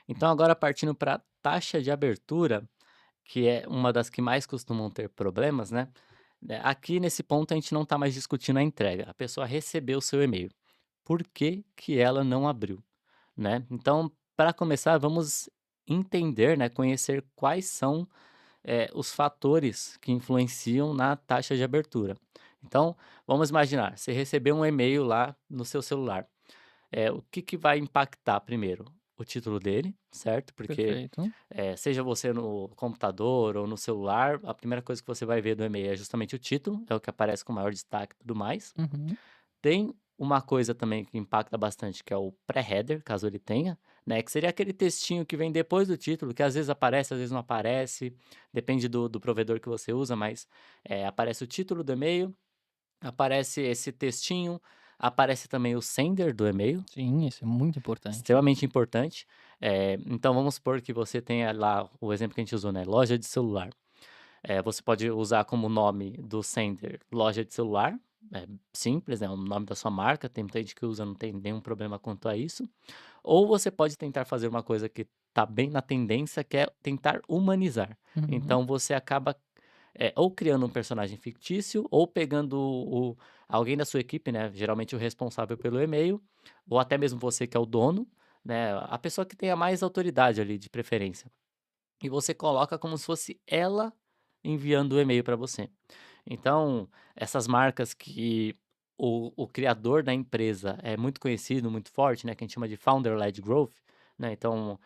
Então agora partindo para taxa de abertura, que é uma das que mais costumam ter problemas, né, aqui nesse ponto a gente não está mais discutindo a entrega, a pessoa recebeu o seu e-mail, por que que ela não abriu, né. Então, para começar, vamos entender, né, conhecer quais são, os fatores que influenciam na taxa de abertura. Então, vamos imaginar, você recebeu um e-mail lá no seu celular. O que que vai impactar primeiro? O título dele, certo? Porque, Perfeito. seja você no computador ou no celular, a primeira coisa que você vai ver do e-mail é justamente o título, é o que aparece com maior destaque e tudo mais. Uhum. Tem uma coisa também que impacta bastante, que é o pré-header, caso ele tenha, né, que seria aquele textinho que vem depois do título, que às vezes aparece, às vezes não aparece, depende do provedor que você usa, mas, aparece o título do e-mail, aparece esse textinho, aparece também o sender do e-mail, Sim, isso é muito importante. extremamente importante. Então vamos supor que você tenha lá o exemplo que a gente usou, né, loja de celular. Você pode usar como nome do sender loja de celular, é simples, é o nome da sua marca, tem muita gente que usa, não tem nenhum problema quanto a isso. Ou você pode tentar fazer uma coisa que está bem na tendência, que é tentar humanizar. Uhum. Então você acaba, ou criando um personagem fictício, ou pegando alguém da sua equipe, né, geralmente o responsável pelo e-mail, ou até mesmo você que é o dono, né, a pessoa que tenha mais autoridade ali, de preferência. E você coloca como se fosse ela enviando o e-mail para você. Então, essas marcas que o criador da empresa é muito conhecido, muito forte, né, que a gente chama de founder-led growth, né, então,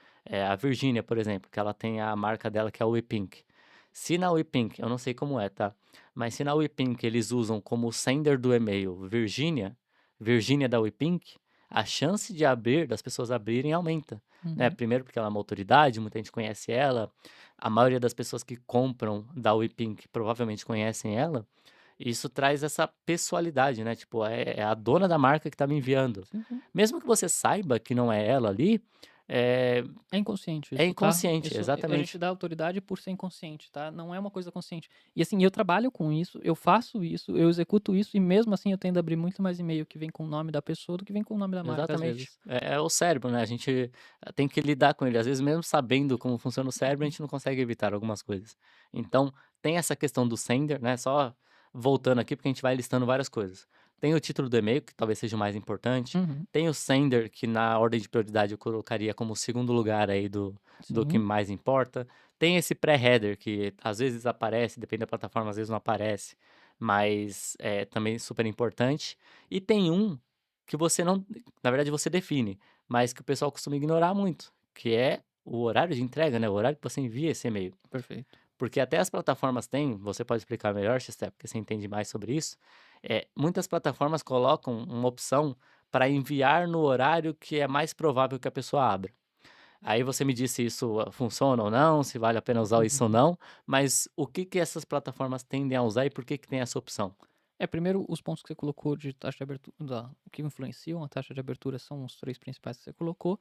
a Virgínia, por exemplo, que ela tem a marca dela que é a WePink. Se na WePink, eu não sei como é, tá, mas se na WePink eles usam como sender do e-mail Virgínia, Virgínia da WePink, a chance de abrir, das pessoas abrirem aumenta, né, Uhum. primeiro porque ela é uma autoridade, muita gente conhece ela, a maioria das pessoas que compram da WePink provavelmente conhecem ela, e isso traz essa pessoalidade, né, tipo, é a dona da marca que tá me enviando. Sim, sim. Mesmo que você saiba que não é ela ali, é É inconsciente é isso, tá? inconsciente, Isso a gente exatamente. dá autoridade por ser inconsciente, tá? Não é uma coisa consciente. E assim, eu trabalho com isso, eu faço isso, eu executo isso e mesmo assim eu tendo a abrir muito mais e-mail que vem com o nome da pessoa do que vem com o nome da marca às Exatamente. vezes. É o cérebro, né, a gente tem que lidar com ele. Às vezes mesmo sabendo como funciona o cérebro, a Uhum. gente não consegue evitar algumas coisas. Então, tem essa questão do sender, né, só voltando aqui, porque a gente vai listando várias coisas. Tem o título do e-mail, que talvez seja o mais importante. Uhum. Tem o sender, que na ordem de prioridade eu colocaria como segundo lugar aí do que Sim. mais importa. Tem esse pré-header, que às vezes aparece, depende da plataforma, às vezes não aparece, mas é também super importante. E tem um que você não, na verdade você define, mas que o pessoal costuma ignorar muito, que é o horário de entrega, né, o horário que você envia esse e-mail. Perfeito. Porque até as plataformas têm, você pode explicar melhor, Xté, porque você entende mais sobre isso, muitas plataformas colocam uma opção para enviar no horário que é mais provável que a pessoa abra. Aí você me diz se isso funciona ou não, se vale a pena usar isso ou Uhum. não, mas o que que essas plataformas tendem a usar e por que que tem essa opção? Primeiro os pontos que você colocou de taxa de abertura o que influenciam a taxa de abertura são os 3 principais que você colocou.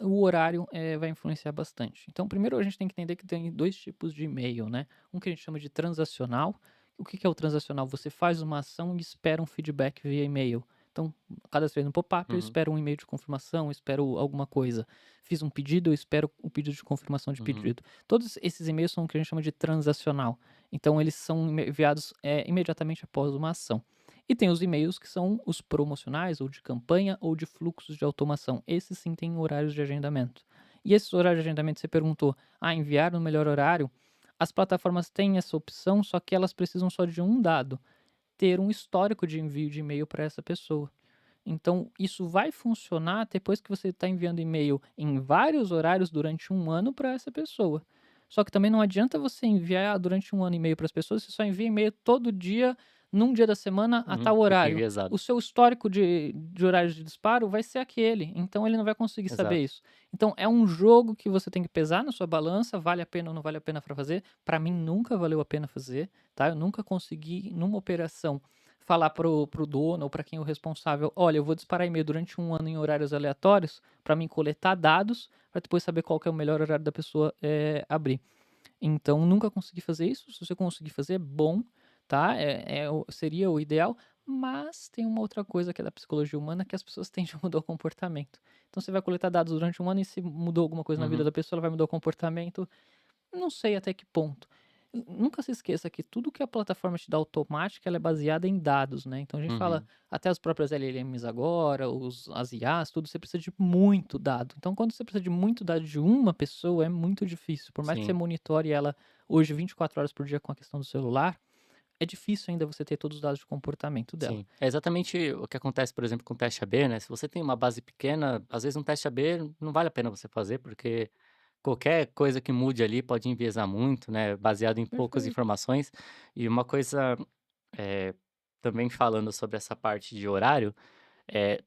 O horário, vai influenciar bastante. Então primeiro a gente tem que entender que tem 2 tipos de e-mail, né, um que a gente chama de transacional. O que que é o transacional? Você faz uma ação e espera um feedback via e-mail. Então, cadastrei no pop-up, eu Uhum, espero um e-mail de confirmação, eu espero alguma coisa. Fiz um pedido, eu espero o pedido de confirmação de uhum, pedido. Todos esses e-mails são o que a gente chama de transacional. Então eles são enviados, imediatamente após uma ação. E tem os e-mails que são os promocionais, ou de campanha, ou de fluxos de automação. Esses sim têm horários de agendamento. E esses horários de agendamento, você perguntou: "Ah, enviar no melhor horário?" As plataformas têm essa opção, só que elas precisam só de um dado: ter um histórico de envio de e-mail para essa pessoa. Então, isso vai funcionar depois que você está enviando e-mail em vários horários durante um ano para essa pessoa. Só que também não adianta você enviar durante um ano e-mail para as pessoas, você só envia e-mail todo dia, num dia da semana, a uhum, tal fica horário. O enviesado. seu histórico de horários de disparo vai ser aquele, então ele não vai conseguir saber Exato. isso. Então é um jogo que você tem que pesar na sua balança, vale a pena ou não vale a pena para fazer. Para mim nunca valeu a pena fazer, tá? Eu nunca consegui, numa operação, falar pro dono ou para quem é o responsável: "Olha, eu vou disparar e-mail durante um ano em horários aleatórios, para mim coletar dados, para depois saber qual que é o melhor horário da pessoa, abrir". Então nunca consegui fazer isso, se você conseguir fazer, bom, tá, seria o ideal, Mas tem uma outra coisa que é da psicologia humana, que as pessoas tendem a mudar o comportamento. Então você vai coletar dados durante um ano e se mudou alguma coisa na vida Uhum, da pessoa, ela vai mudar o comportamento. Não sei até que ponto. Nunca se esqueça que tudo que a plataforma te dá automática, ela é baseada em dados, né. Então a gente fala uhum. até as próprias LLMs agora, as IAs, tudo, você precisa de muito dado. Então quando você precisa de muito dado de uma pessoa, é muito difícil. Por mais que você Sim, monitore ela hoje 24 horas por dia com a questão do celular, é difícil ainda você ter todos os dados de comportamento dela. sim. É exatamente o que acontece, por exemplo, com o teste AB, né, se você tem uma base pequena, às vezes um teste AB não vale a pena você fazer, porque qualquer coisa que mude ali pode enviesar muito, né, baseado em poucas Perfeito. informações. E uma coisa, eh, também falando sobre essa parte de horário, eh,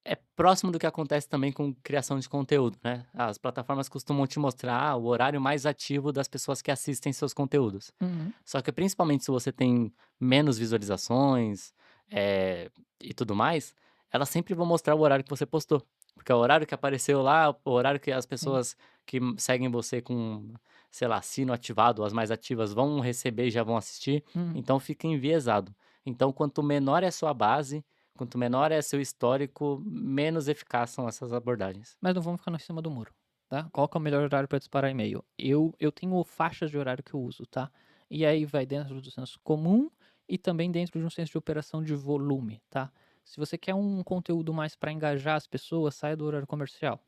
é próximo do que acontece também com criação de conteúdo, né. As plataformas costumam te mostrar o horário mais ativo das pessoas que assistem seus conteúdos. Uhum. Só que principalmente se você tem menos visualizações, eh, e tudo mais, elas sempre vão mostrar o horário que você postou, porque é o horário que apareceu lá, o horário que as Sim. pessoas que seguem você com, sei lá, sino ativado, as mais ativas, vão receber e já vão assistir, Uhum. então fica enviesado. Então quanto menor é a sua base, quanto menor é seu histórico, menos eficaz são essas abordagens. Mas não vamos ficar em cima do muro, tá? Qual que é o melhor horário para disparar e-mail? Eu tenho faixas de horário que eu uso, tá? E aí vai dentro do senso comum e também dentro de um senso de operação de volume, tá? Se você quer um conteúdo mais para engajar as pessoas, saia do horário comercial.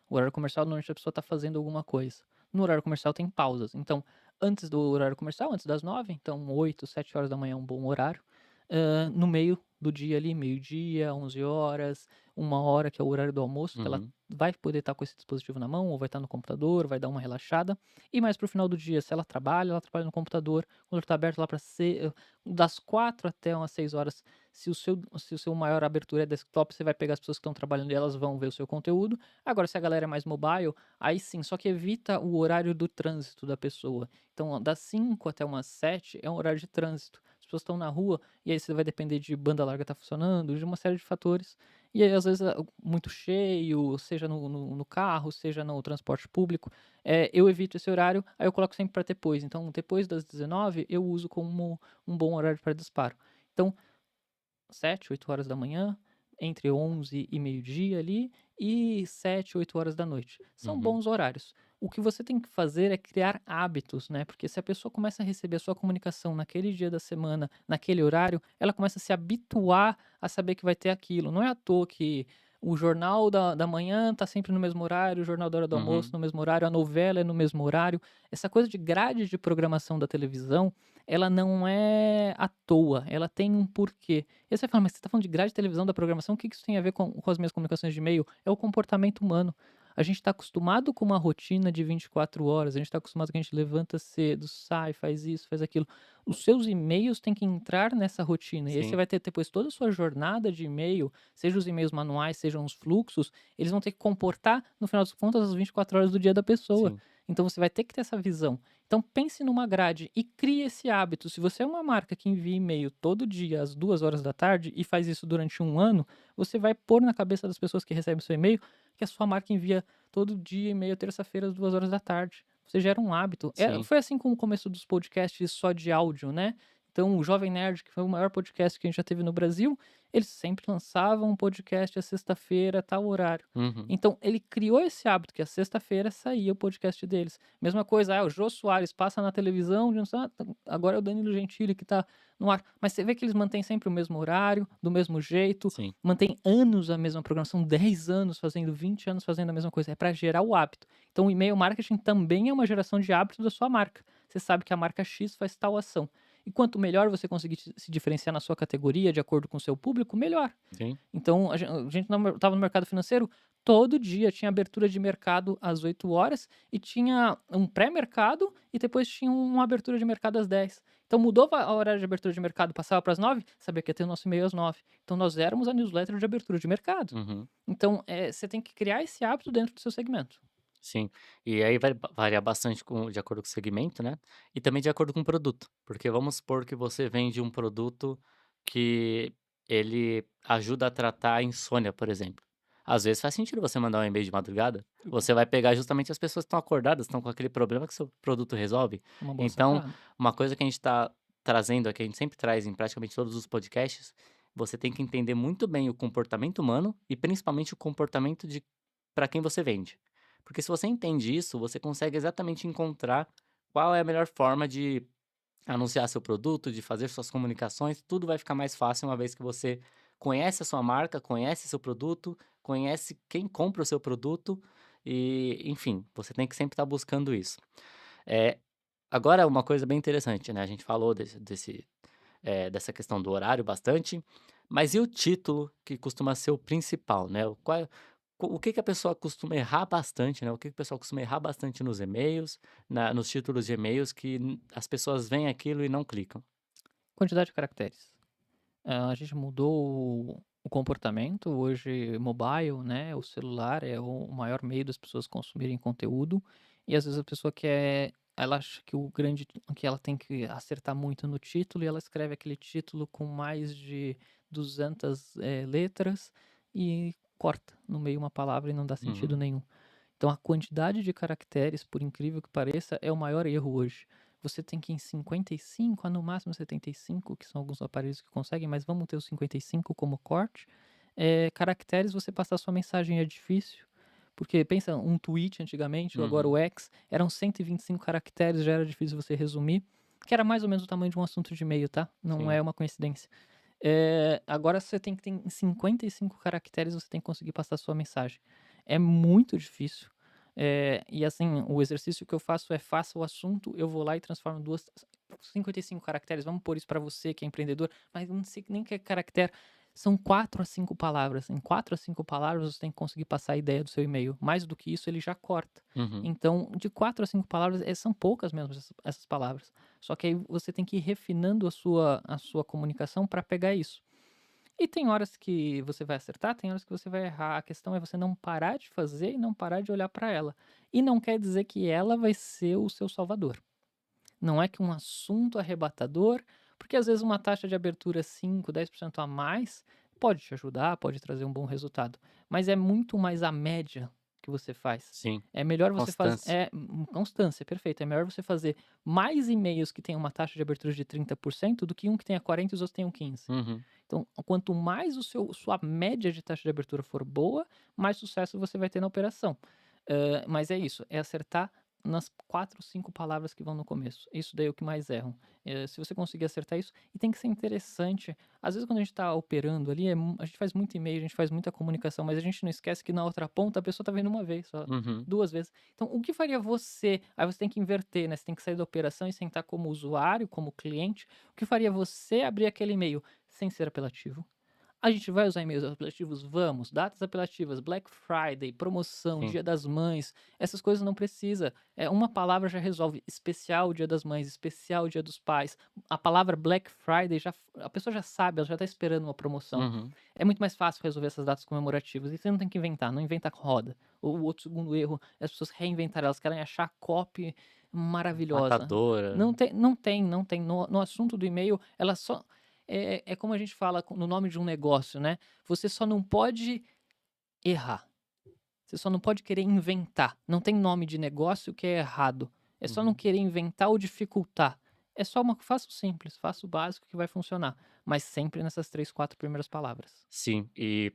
O horário comercial, normalmente a pessoa está fazendo alguma coisa. No horário comercial tem pausas. Então, antes do horário comercial, antes das 9, então 8, 7 horas da manhã é um bom horário. No meio do dia ali, meio-dia, 11 horas, 1 hora, que é o horário do almoço, que ela Uhum, vai poder estar com esse dispositivo na mão, ou vai estar no computador, vai dar uma relaxada. E mais pro final do dia, se ela trabalha no computador, quando está aberto lá para ser das 4 até umas 6 horas, se o seu maior abertura é desktop, você vai pegar as pessoas que estão trabalhando e elas vão ver o seu conteúdo. Agora, se a galera é mais mobile, aí sim, só que evita o horário do trânsito da pessoa. Então, das 5 até umas 7 é um horário de trânsito. As pessoas estão na rua, e aí você vai depender de banda larga tá funcionando, de uma série de fatores. E aí, às vezes, muito cheio, seja no carro, seja no transporte público. Eu evito esse horário, aí eu coloco sempre para depois. Então, depois das 19, eu uso como um bom horário para disparo. Então, 7, 8 horas da manhã, entre 11 e meio-dia ali, e 7, 8 horas da noite. São uhum, bons horários. O que você tem que fazer é criar hábitos, né? Porque se a pessoa começa a receber a sua comunicação naquele dia da semana, naquele horário, ela começa a se habituar a saber que vai ter aquilo. Não é à toa que o jornal da manhã tá sempre no mesmo horário, o jornal da hora do almoço uhum, no mesmo horário, a novela é no mesmo horário. Essa coisa de grade de programação da televisão, ela não é à toa, ela tem um porquê. E aí você fala: "Mas você tá falando de grade de televisão, da programação, o que que isso tem a ver com as minhas comunicações de e-mail?". É o comportamento humano. A gente está acostumado com uma rotina de 24 horas, a gente está acostumado que a gente levanta cedo, sai, faz isso, faz aquilo. Os seus e-mails têm que entrar nessa rotina, e aí você sim, vai ter depois toda a sua jornada de e-mail, seja os e-mails manuais, sejam os fluxos, eles vão ter que comportar, no final das contas, as 24 horas do dia da pessoa. sim, Então você vai ter que ter essa visão. Então pense numa grade e crie esse hábito. Se você é uma marca que envia e-mail todo dia às 2 horas da tarde e faz isso durante um ano, você vai pôr na cabeça das pessoas que recebem seu e-mail que a sua marca envia todo dia e-mail terça-feira às 2 horas da tarde. Você gera um hábito. sim, Foi assim com o começo dos podcasts só de áudio, né? Então, o Jovem Nerd, que foi o maior podcast que a gente já teve no Brasil, eles sempre lançavam um podcast à sexta-feira, tal horário. uhum, Então, ele criou esse hábito que a sexta-feira saía o podcast deles. Mesma coisa, o Jô Soares passa na televisão, agora é o Danilo Gentili que tá no ar. Mas você vê que eles mantêm sempre o mesmo horário, do mesmo jeito, sim, mantém anos a mesma programação, 10 anos fazendo, 20 anos fazendo a mesma coisa. É para gerar o hábito. Então, o e-mail marketing também é uma geração de hábito da sua marca. Você sabe que a marca X faz tal ação. E quanto melhor você conseguir se diferenciar na sua categoria, de acordo com o seu público, melhor. sim, Então, a gente estava no mercado financeiro, todo dia tinha abertura de mercado às 8 horas e tinha um pré-mercado e depois tinha uma abertura de mercado às 10. Então mudou a horário de abertura de mercado, passava para as 9, sabia que ia ter o nosso e-mail às 9. Então nós éramos a newsletter de abertura de mercado. uhum. Então, você tem que criar esse hábito dentro do seu segmento. Sim. E aí vai variar bastante de acordo com o segmento, né, e também de acordo com o produto, porque vamos supor que você vende um produto que ele ajuda a tratar a insônia, por exemplo. Às vezes faz sentido você mandar um e-mail de madrugada, você vai pegar justamente as pessoas que estão acordadas, estão com aquele problema que seu produto resolve. Uma boa Então, sacada. uma coisa que a gente está trazendo aqui, a gente sempre traz em praticamente todos os podcasts, você tem que entender muito bem o comportamento humano e principalmente o comportamento de para quem você vende. Porque se você entende isso, você consegue exatamente encontrar qual é a melhor forma de anunciar seu produto, de fazer suas comunicações, tudo vai ficar mais fácil uma vez que você conhece a sua marca, conhece seu produto, conhece quem compra o seu produto e, enfim, você tem que sempre estar buscando isso. Eh, Agora uma coisa bem interessante, né, a gente falou dessa questão do horário bastante, mas e o título que costuma ser o principal, né? O que que a pessoa costuma errar bastante, né? O que que o pessoal costuma errar bastante nos e-mails, nos títulos de e-mails que as pessoas veem aquilo e não clicam? Quantidade de caracteres. A gente mudou o comportamento, hoje mobile, né, o celular é o maior meio das pessoas consumirem conteúdo, e às vezes a pessoa ela acha que que ela tem que acertar muito no título, e ela escreve aquele título com mais de 200, letras e corta no meio uma palavra e não dá sentido Uhum, nenhum. Então a quantidade de caracteres, por incrível que pareça, é o maior erro hoje. Você tem que ir em 55 a no máximo 75, que são alguns aparelhos que conseguem, mas vamos ter os 55 como corte. Caracteres, você passar sua mensagem é difícil, porque pensa, um tweet antigamente, ou agora o uhum, X, eram 125 caracteres, já era difícil você resumir, que era mais ou menos o tamanho de um assunto de e-mail, tá? Não é sim. uma coincidência. Agora você tem que ter em 55 caracteres, você tem que conseguir passar sua mensagem. É muito difícil. E assim, o exercício que eu faço é: faça o assunto, eu vou lá e transformo 55 caracteres, vamos pôr isso para você que é empreendedor, mas não sei nem que é caractere, são 4 a 5 palavras. Em 4 a 5 palavras você tem que conseguir passar a ideia do seu e-mail. Mais do que isso, ele já corta. Uhum, Então, de 4 a 5 palavras, são poucas mesmo essas palavras. Só que aí você tem que ir refinando a sua comunicação para pegar isso. E tem horas que você vai acertar, tem horas que você vai errar. A questão é você não parar de fazer e não parar de olhar para ela. E não quer dizer que ela vai ser o seu salvador. Não é que um assunto arrebatador, porque às vezes uma taxa de abertura 5, 10% a mais pode te ajudar, pode trazer um bom resultado, mas é muito mais a média que você faz. sim. É melhor você fazer Constância. constância, perfeito. É melhor você fazer mais e-mails que tenham uma taxa de abertura de 30% do que um que tenha 40 e os outros tenham 15. Uhum. Então, quanto mais sua média de taxa de abertura for boa, mais sucesso você vai ter na operação. Mas é isso, é acertar nas 4, 5 palavras que vão no começo. Isso daí é o que mais erram. Se você conseguir acertar isso, e tem que ser interessante. Às vezes, quando a gente está operando ali, a gente faz muito e-mail, a gente faz muita comunicação, mas a gente não esquece que na outra ponta a pessoa está vendo uma vez só, Uhum. 2 vezes. Então, o que faria você? Aí você tem que inverter, né? Você tem que sair da operação e sentar como usuário, como cliente. O que faria você abrir aquele e-mail sem ser apelativo? A gente vai usar e-mails apelativos? Vamos. Datas apelativas, Black Friday, promoção, Sim. Dia das Mães, essas coisas não precisa. Uma palavra já resolve. Especial Dia das Mães, especial Dia dos Pais. A palavra Black Friday a pessoa já sabe, ela já está esperando uma promoção. Uhum. É muito mais fácil resolver essas datas comemorativas. E você não tem que inventar, não inventa roda. O outro segundo erro é as pessoas reinventarem, elas querem achar a copy maravilhosa. Matadora. Não tem. No assunto do e-mail, ela só é como a gente fala no nome de um negócio, né, você só não pode errar, você só não pode querer inventar, não tem nome de negócio que é errado, é só não Uhum. querer inventar ou dificultar, é só faça o simples, faça o básico que vai funcionar, mas sempre nessas 3, 4 primeiras palavras. Sim, e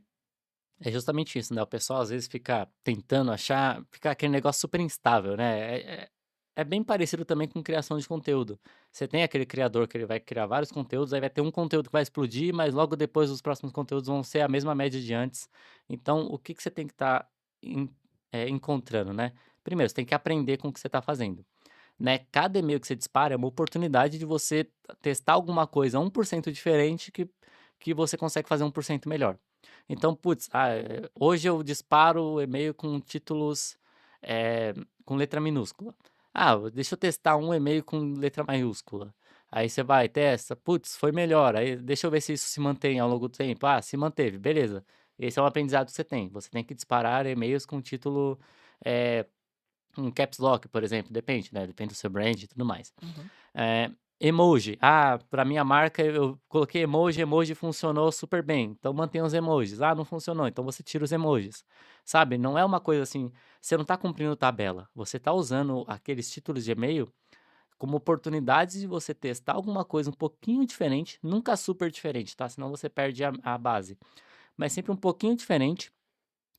é justamente isso, né, o pessoal às vezes fica tentando achar fica aquele negócio super instável, né, é bem parecido também com criação de conteúdo. Você tem aquele criador que ele vai criar vários conteúdos, aí vai ter um conteúdo que vai explodir, mas logo depois os próximos conteúdos vão ser a mesma média de antes. Então o que que você tem que estar encontrando, né. Primeiro, você tem que aprender com o que você está fazendo, né. Cada e-mail que você dispara é uma oportunidade de você testar alguma coisa 1% diferente que você consegue fazer 1% melhor. Então, putz, hoje eu disparo o e-mail com títulos, com letra minúscula. Deixa eu testar um e-mail com letra maiúscula. Aí você vai, testa, putz, foi melhor. Aí deixa eu ver se isso se mantém ao longo do tempo. Se manteve, beleza. Esse é um aprendizado que você tem. Você tem que disparar e-mails com título, eh, um caps lock, por exemplo, depende, né? Depende do seu brand e tudo mais. Uhum. Eh, Emoji. Para minha marca eu coloquei emoji, emoji funcionou super bem, então mantenha os emojis. Não funcionou, então você tira os emojis, sabe? Não é uma coisa assim, você não está cumprindo tabela, você está usando aqueles títulos de e-mail como oportunidades de você testar alguma coisa um pouquinho diferente, nunca super diferente, tá? Senão você perde a base. Mas sempre um pouquinho diferente,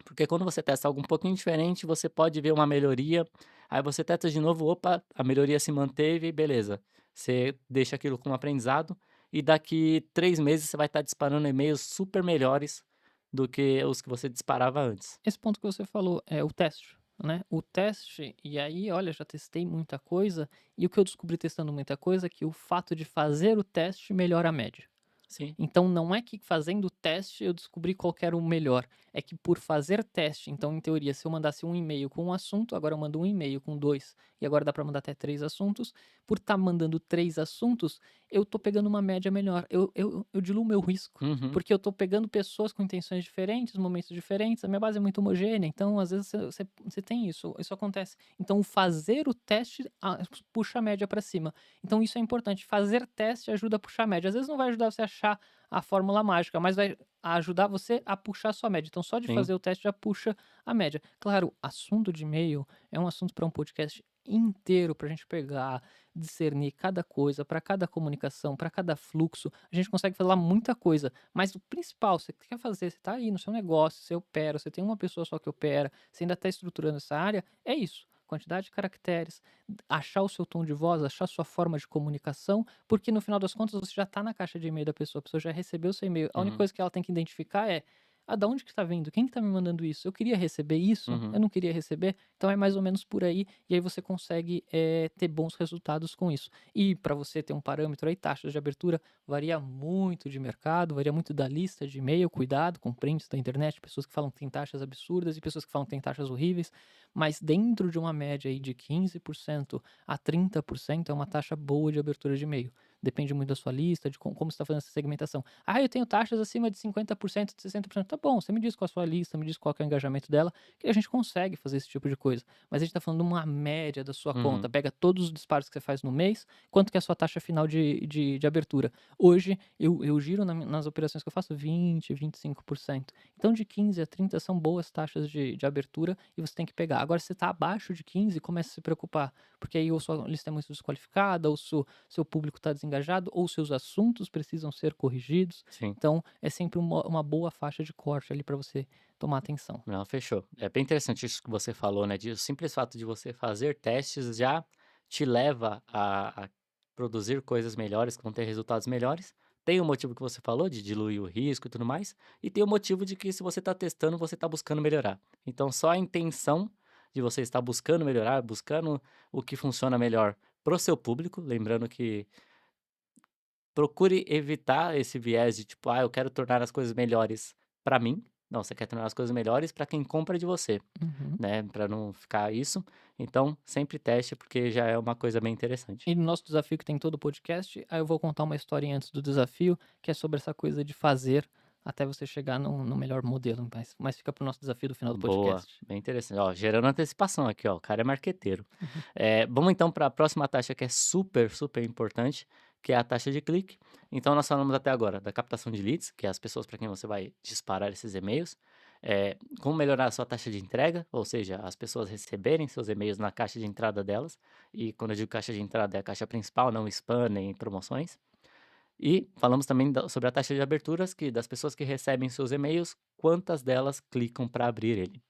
porque quando você testa algo um pouquinho diferente, você pode ver uma melhoria, aí você testa de novo, opa, a melhoria se manteve, beleza. Você deixa aquilo como aprendizado e daqui 3 meses você vai estar disparando e-mails super melhores do que os que você disparava antes. Esse ponto que você falou é o teste, né? O teste, e aí, olha, já testei muita coisa, e o que eu descobri testando muita coisa é que o fato de fazer o teste melhora a média. Sim. Então não é que fazendo o teste eu descobri qual que era o melhor, é que por fazer teste, então em teoria se eu mandasse um e-mail com um assunto, agora eu mando um e-mail com 2 e agora dá para mandar até 3 assuntos, por estar mandando 3 assuntos, eu tô pegando uma média melhor, eu diluo o meu risco, Uhum. porque eu tô pegando pessoas com intenções diferentes, momentos diferentes, a minha base é muito homogênea, então às vezes você tem isso, isso acontece. Então o fazer o teste, puxa a média para cima. Então isso é importante, fazer teste ajuda a puxar a média. Às vezes não vai ajudar você a achar a fórmula mágica, mas vai ajudar você a puxar a sua média. Então só de Sim. fazer o teste já puxa a média. Claro, assunto de e-mail é um assunto para um podcast inteiro para a gente pegar, discernir cada coisa, para cada comunicação, para cada fluxo. A gente consegue falar muita coisa, mas o principal, você quer fazer, você está aí no seu negócio, você opera, você tem uma pessoa só que opera, você ainda está estruturando essa área, é isso. Quantidade de caracteres, achar o seu tom de voz, achar a sua forma de comunicação, porque no final das contas você já está na caixa de e-mail da pessoa, a pessoa já recebeu o seu e-mail. A única Uhum. coisa que ela tem que identificar é: "Ah, da onde que está vindo? Quem que tá me mandando isso? Eu queria receber isso? Eu Uhum. não queria receber?". Então é mais ou menos por aí, e aí você consegue, ter bons resultados com isso. E para você ter um parâmetro aí, taxas de abertura varia muito de mercado, varia muito da lista de e-mail, cuidado com prints da internet, pessoas que falam que tem taxas absurdas e pessoas que falam que tem taxas horríveis, mas dentro de uma média aí de 15% a 30% é uma taxa boa de abertura de e-mail. Depende muito da sua lista, de como você está fazendo essa segmentação. "Ah, eu tenho taxas acima de 50%, de 60%". Tá bom, você me diz qual a sua lista, me diz qual que é o engajamento dela, que a gente consegue fazer esse tipo de coisa. Mas a gente tá falando de uma média da sua conta, Uhum. pega todos os disparos que você faz no mês, quanto que é a sua taxa final de abertura. Hoje, eu giro nas operações que eu faço 20, 25%. Então de 15 a 30 são boas taxas de abertura e você tem que pegar. Agora se você tá abaixo de 15, começa a se preocupar, porque aí ou sua lista é muito desqualificada, ou seu público está desengajado, ou seus assuntos precisam ser corrigidos. Sim. Então é sempre uma boa faixa de corte ali para você tomar atenção. Não, fechou. É bem interessante isso que você falou, né, de o simples fato de você fazer testes já te leva a produzir coisas melhores, que vão ter resultados melhores. Tem o motivo que você falou de diluir o risco e tudo mais, e tem o motivo de que se você está testando, você está buscando melhorar. Então só a intenção de você estar buscando melhorar, buscando o que funciona melhor para o seu público, lembrando que procure evitar esse viés de tipo: "Ah, eu quero tornar as coisas melhores para mim". Não, você quer tornar as coisas melhores para quem compra de você, Uhum. né, para não ficar isso. Então, sempre teste, porque já é uma coisa bem interessante. E no nosso desafio que tem todo o podcast, aí eu vou contar uma historinha antes do desafio, que é sobre essa coisa de fazer até você chegar no melhor modelo, mas fica para o nosso desafio do final do Boa, podcast. bem interessante. Ó, gerando antecipação aqui, ó, o cara é marqueteiro. Uhum. Vamos então para a próxima taxa que é super, super importante, que é a taxa de clique. Então nós falamos até agora da captação de leads, que é as pessoas para quem você vai disparar esses e-mails. Como melhorar a sua taxa de entrega, ou seja, as pessoas receberem seus e-mails na caixa de entrada delas. E quando eu digo caixa de entrada, é a caixa principal, não spam nem promoções. E falamos também sobre a taxa de aberturas, que das pessoas que recebem seus e-mails, quantas delas clicam para abrir ele.